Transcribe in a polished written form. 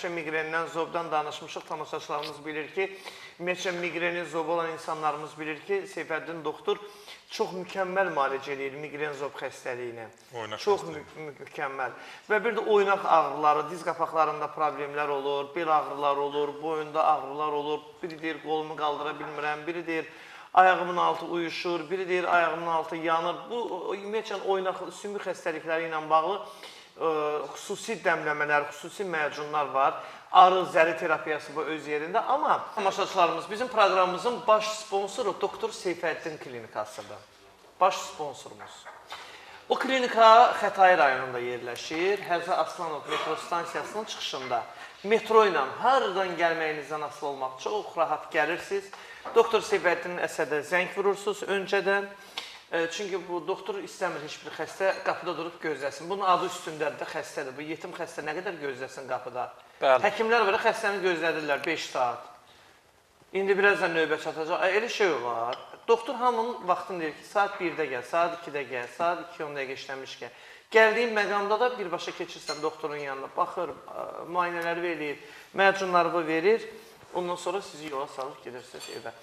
həmişə miqrenindən, zobdan danışmışıq. Tamaşaçılarımız bilir ki, ümumiyyətlə miqreni, zob olan insanlarımız bilir ki, Seyfəddin doktor çox mükəmməl müalicə edir miqren zob xəstəliyinə. Çox mükəmməl. Və bir də oynaq ağrıları, diz qapaqlarında problemlər olur, bel ağrıları olur, boyunda ağrılar olur. Biri deyir, qolumu qaldıra bilmirəm, biri deyir, ayağımın altı uyuşur, biri deyir, ayağımın altı yanır. Bu, ümumiyyətlə, oynaq, sümük xəstəlikləri ilə bağlı xüsusi dəmləmələr, xüsusi məcunlar var. Arı, zəri terapiyası bu öz yerində. Amma tamaşaçılarımız, bizim proqramımızın baş sponsoru Doktor Seyfəddin klinikasıdır. Baş sponsorumuz. O klinika Xətai rayonunda yerləşir. Həzə Aslanov metro stansiyasının çıxışında. Metro ilə haradan gəlməyinizdən asılı olmaq çox rahat gəlirsiniz. Doktor Seyfəddin Əsədə zəng vurursunuz öncədən. Çünki bu doktor istəmir heç bir xəstə qapıda durub gözləsin. Bunun adı üstündədir də xəstədir. Bu yetim xəstə nə qədər gözləsin qapıda? Həkimlər var, xəstəni gözlədirlər 5 saat. İndi birazdan növbə çatacaq. Elə şey olar. Doktor hamının vaxtını deyir ki, saat 1-də gəl, saat 2-də gəl, saat 2-10 dəqiqə işləmişkən. Gəldiyim məqamda da birbaşa keçirsən doktorun yanına, baxır, müayinələri verir, məcunları verir. Ondan sonra sizi yola salıb gedirsiniz evə.